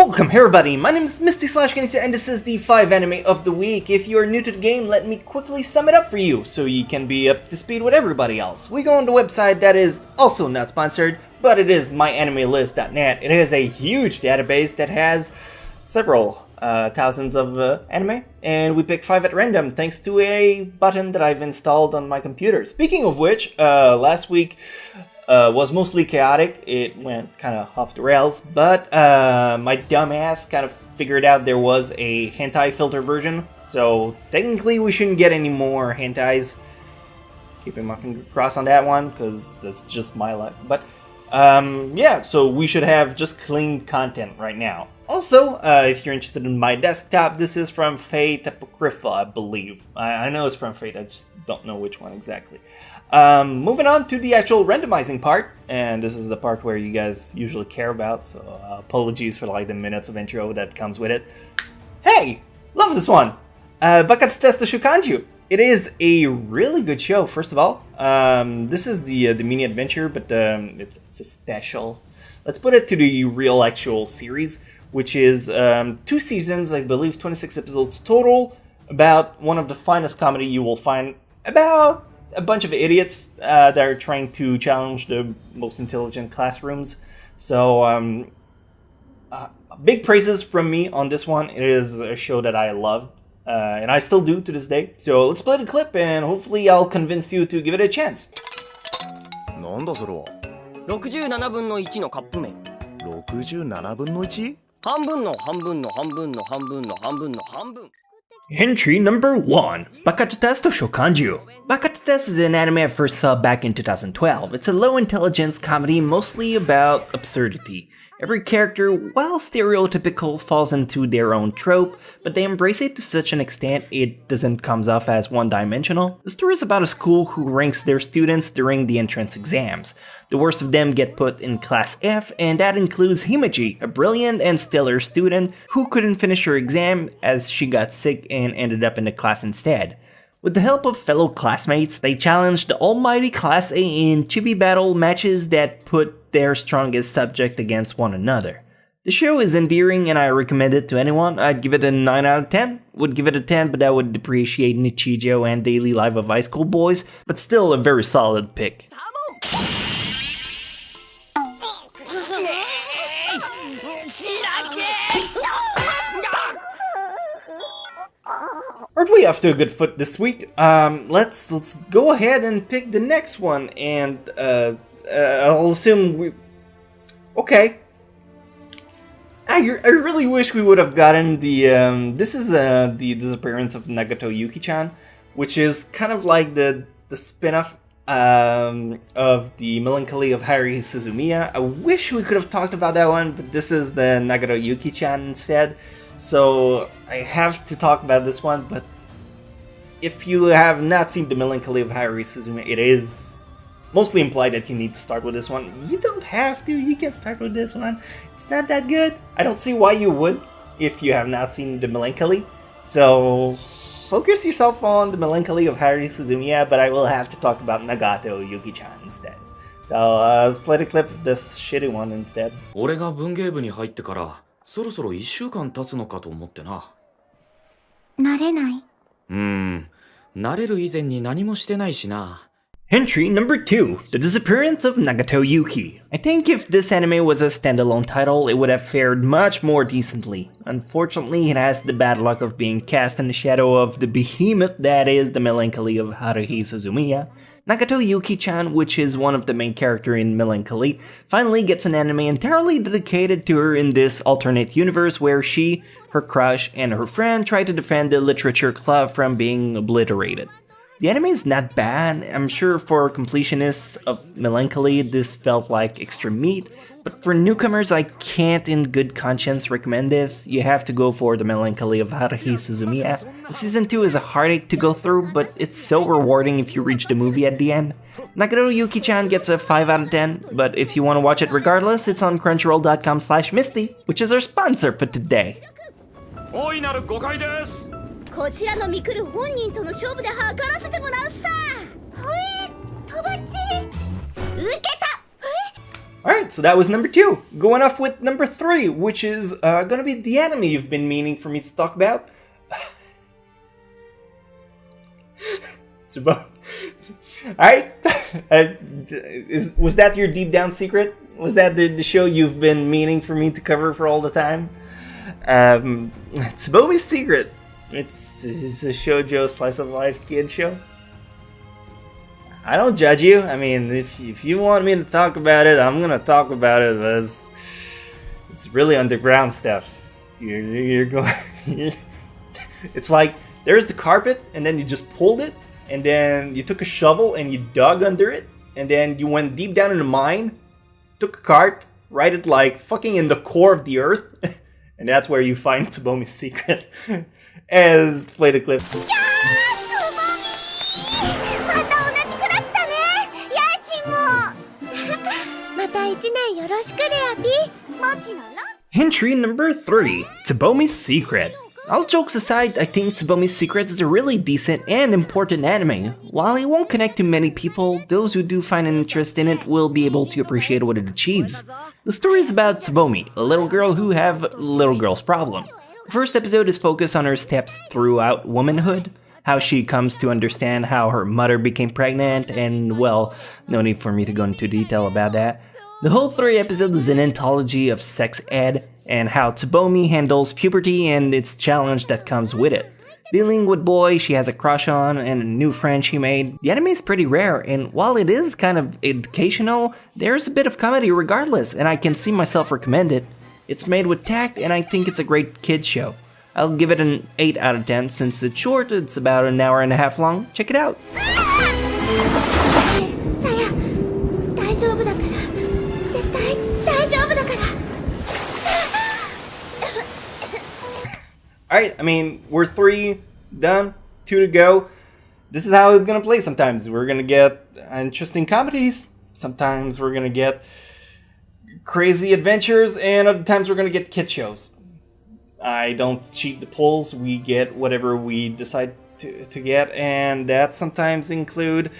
Welcome everybody, my name is Misty Kenisa and this is the 5 anime of the week. If you are new to the game, let me quickly sum it up for you so you can be up to speed with everybody else. We go on the website that is also not sponsored, but it is myanimelist.net. It is a huge database that has several thousands of anime, and we pick 5 at random thanks to a button that I've installed on my computer. Speaking of which, last week was mostly chaotic. It went kind of off the rails, but my dumb ass kind of figured out there was a hentai filter version, so technically we shouldn't get any more hentais. Keeping my finger crossed on that one, because that's just my luck. But yeah, so we should have just clean content right now. Also, if you're interested in my desktop, this is from Fate Apocrypha, I believe. I know it's from Fate, I just don't know which one exactly. Moving on to the actual randomizing part, and this is the part where you guys usually care about, so apologies for like the minutes of intro that comes with it. Hey! Love this one! Bakatte Testo Shukanju! It is a really good show, first of all. This is the mini adventure, but it's a special. Let's put it to the real actual series, which is 2 seasons, I believe 26 episodes total, about one of the finest comedy you will find, about a bunch of idiots that are trying to challenge the most intelligent classrooms. So big praises from me on this one. It is a show that I love, and I still do to this day. So let's play the clip and hopefully I'll convince you to give it a chance. なんだそれは67分の1のカップ麺67分の 1? 半分の半分の半分の半分の半分の半分 Entry number 1, Bakatte Testo Shukanju. Bakatte Testo is an anime I first saw back in 2012. It's a low-intelligence comedy mostly about absurdity. Every character, while stereotypical, falls into their own trope, but they embrace it to such an extent it doesn't come off as one-dimensional. The story is about a school who ranks their students during the entrance exams. The worst of them get put in Class F, and that includes Himeji, a brilliant and stellar student who couldn't finish her exam as she got sick and ended up in the class instead. With the help of fellow classmates, they challenged the almighty Class A in chibi battle matches that put their strongest subject against one another. The show is endearing and I recommend it to anyone. I'd give it a 9 out of 10. Would give it a 10, but that would depreciate Nichijou and Daily Life of High School Boys, but still a very solid pick. Aren't we off to a good foot this week? Let's go ahead and pick the next one, and I'll assume we. Okay. I really wish we would have gotten the this is the disappearance of Nagato Yuki-chan, which is kind of like the spin-off of the Melancholy of Haruhi Suzumiya. I wish we could have talked about that one, but this is the Nagato Yuki-chan instead. So I have to talk about this one, but if you have not seen the Melancholy of Haruhi Suzumiya, it is mostly implied that you need to start with this one. You don't have to, you can start with this one. It's not that good. I don't see why you would if you have not seen the Melancholy. So focus yourself on the Melancholy of Haruhi Suzumiya, but I will have to talk about Nagato Yuki-chan instead. So let's play the clip of this shitty one instead. 俺が文芸部に入ってからそろそろ1週間経つのかと思ってな。慣れない。慣れる以前に何もしてないしな。Entry number 2, The Disappearance of Nagato Yuki. I think if this anime was a standalone title, it would have fared much more decently. Unfortunately, it has the bad luck of being cast in the shadow of the behemoth that is the Melancholy of Haruhi Suzumiya. Nagato Yuki-chan, which is one of the main characters in Melancholy, finally gets an anime entirely dedicated to her in this alternate universe where she, her crush, and her friend try to defend the literature club from being obliterated. The anime is not bad. I'm sure for completionists of Melancholy this felt like extra meat, but for newcomers I can't in good conscience recommend this. You have to go for the Melancholy of Haruhi Suzumiya. Season 2 is a heartache to go through, but it's so rewarding if you reach the movie at the end. Nagato Yuki-chan gets a 5 out of 10, but if you want to watch it regardless, it's on crunchyroll.com/Misty, which is our sponsor for today. 大いなる誤解です。こちらのミクル本人との勝負で測らせてもらうさ。ほえ、とばっちり。受けた。Alright, so that was number 2. Going off with number 3, which is gonna be the anime you've been meaning for me to talk about. Alright, was that your deep down secret? Was that the show you've been meaning for me to cover for all the time? Tsubomi's Secret. It's a shoujo slice of life kid show. I don't judge you. I mean, if you want me to talk about it, I'm gonna talk about it. But it's really underground stuff. You're going. It's like there's the carpet, and then you just pulled it, and then you took a shovel and you dug under it, and then you went deep down in the mine, took a cart, right it like fucking in the core of the earth, and that's where you find Tsubomi's Secret. As play the clip. また同じクラスだねやーちんもまた1年よろしくレアピもちのロ Entry number 3, Tsubomi's Secret. All jokes aside, I think Tsubomi's Secret is a really decent and important anime. While it won't connect to many people, those who do find an interest in it will be able to appreciate what it achieves. The story is about Tsubomi, a little girl who have little girl's problem. The first episode is focused on her steps throughout womanhood, how she comes to understand how her mother became pregnant, and well, no need for me to go into detail about that. The whole 3 episodes is an anthology of sex ed, and how Tsubomi handles puberty and its challenge that comes with it. Dealing with boys she has a crush on and a new friend she made, the anime is pretty rare, and while it is kind of educational, there's a bit of comedy regardless, and I can see myself recommend it. It's made with tact, and I think it's a great kids show. I'll give it an 8 out of 10 since it's short, it's about an hour and a half long. Check it out! さや大丈夫だから絶対大丈夫だから Alright, I mean, we're 3 done, 2 to go. This is how it's gonna play sometimes. We're gonna get interesting comedies, sometimes we're gonna get crazy adventures, and other times we're gonna get kid shows. I don't cheat the polls, we get whatever we decide to get, and that sometimes include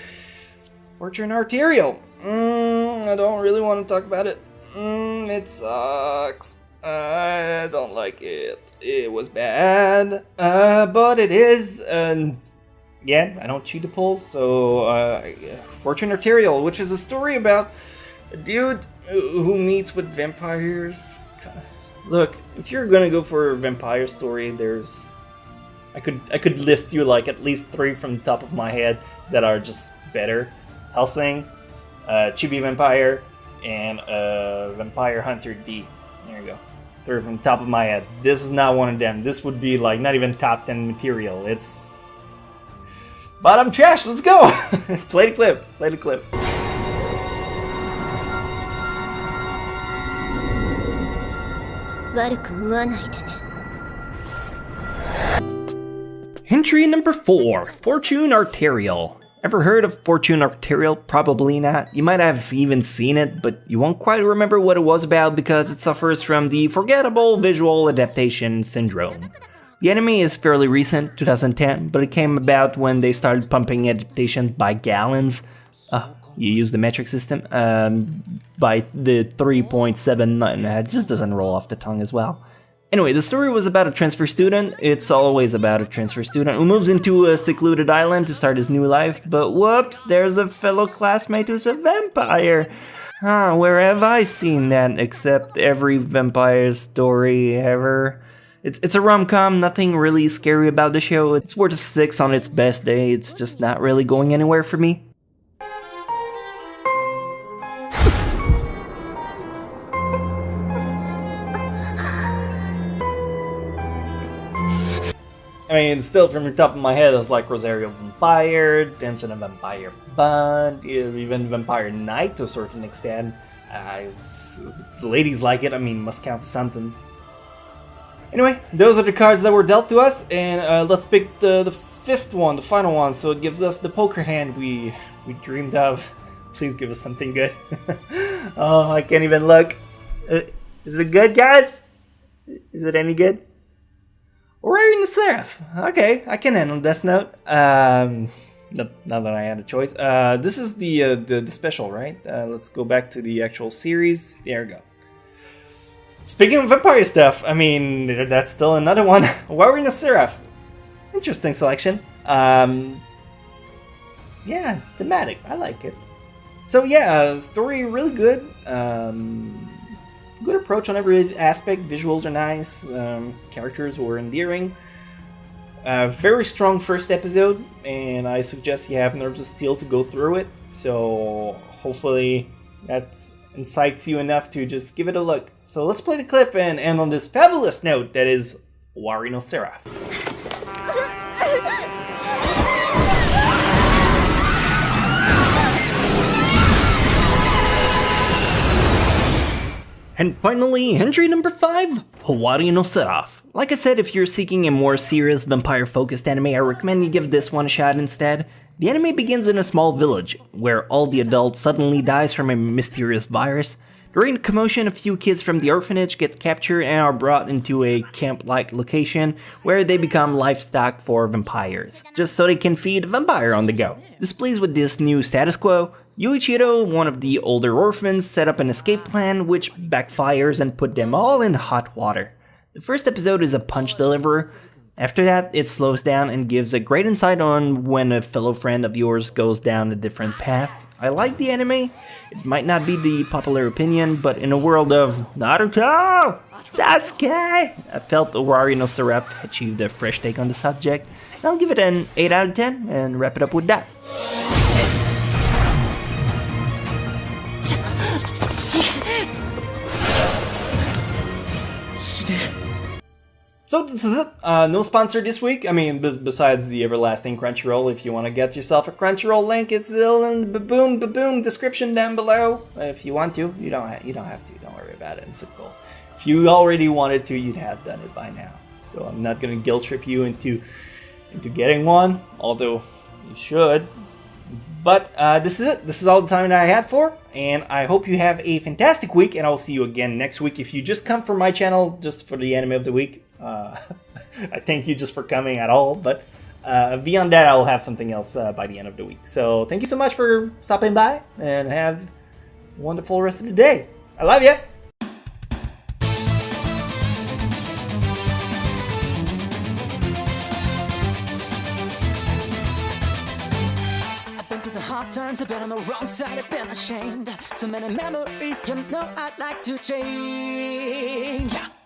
Fortune Arterial. I don't really want to talk about it. It sucks. I don't like it. It was bad, but it is, yeah, I don't cheat the polls, so, Fortune Arterial, which is a story about a dude who meets with vampires. Look, if you're gonna go for a vampire story, there's... I could list you like at least 3 from the top of my head that are just better. Hellsing, Chibi Vampire, and Vampire Hunter D. There you go. 3 from the top of my head. This is not one of them. This would be like not even top 10 material. It's... But I'm trash, let's go! Play the clip, play the clip. Entry number 4, Fortune Arterial. Ever heard of Fortune Arterial? Probably not. You might have even seen it, but you won't quite remember what it was about because it suffers from the forgettable visual adaptation syndrome. The anime is fairly recent, 2010, but it came about when they started pumping adaptations by gallons. You use the metric system, by the 3.79, it just doesn't roll off the tongue as well. Anyway, the story was about a transfer student. It's always about a transfer student who moves into a secluded island to start his new life, but whoops, there's a fellow classmate who's a vampire. Where have I seen that except every vampire story ever? It's a rom-com, nothing really scary about the show. It's worth a 6 on its best day, it's just not really going anywhere for me. I mean, still from the top of my head, I was like Rosario Vampire, Dancing a Vampire Bond, even Vampire Knight to a certain extent. The ladies like it, I mean, must count for something. Anyway, those are the cards that were dealt to us, and let's pick the 5th one, the final one, so it gives us the poker hand we dreamed of. Please give us something good. Oh, I can't even look. Is it good, guys? Is it any good? We're in the Seraph. Okay, I can handle Death Note. Now that I had a choice. This is the special, right? Let's go back to the actual series. There we go. Speaking of vampire stuff, I mean, that's still another one. Warrior No Seraph. Interesting selection. Yeah, it's thematic. I like it. So yeah, story really good. Good approach on every aspect. Visuals are nice. Characters were endearing. Very strong first episode, and I suggest you have Nerves of Steel to go through it. So hopefully that incites you enough to just give it a look. So let's play the clip and end on this fabulous note that is Warrior No Seraph. And finally, entry number 5, Warrior No Seraph. Like I said, if you're seeking a more serious vampire-focused anime, I recommend you give this one a shot instead. The anime begins in a small village, where all the adults suddenly dies from a mysterious virus. During the commotion, a few kids from the orphanage get captured and are brought into a camp-like location, where they become livestock for vampires, just so they can feed a vampire on the go. Displeased with this new status quo, Yuichiro, one of the older orphans, set up an escape plan which backfires and put them all in hot water. The first episode is a punch deliverer. After that, it slows down and gives a great insight on when a fellow friend of yours goes down a different path. I like the anime. It might not be the popular opinion, but in a world of Naruto, Sasuke, I felt Warrior No Seraph achieved a fresh take on the subject. I'll give it an 8 out of 10 and wrap it up with that. So this is it. No sponsor this week. I mean, besides the everlasting Crunchyroll. If you want to get yourself a Crunchyroll link, it's still in the baboom description down below. If you want to, you don't have to. Don't worry about it. It's cool. If you already wanted to, you'd have done it by now. So I'm not gonna guilt trip you into getting one, although you should. But this is it. This is all the time that I had for, and I hope you have a fantastic week, and I'll see you again next week. If you just come from my channel just for the anime of the week, I thank you just for coming at all, but beyond that, I'll have something else by the end of the week. So thank you so much for stopping by, and have a wonderful rest of the day. I love you! Through the hard times, I've been on the wrong side, I've been ashamed. So many memories, you know I'd like to change.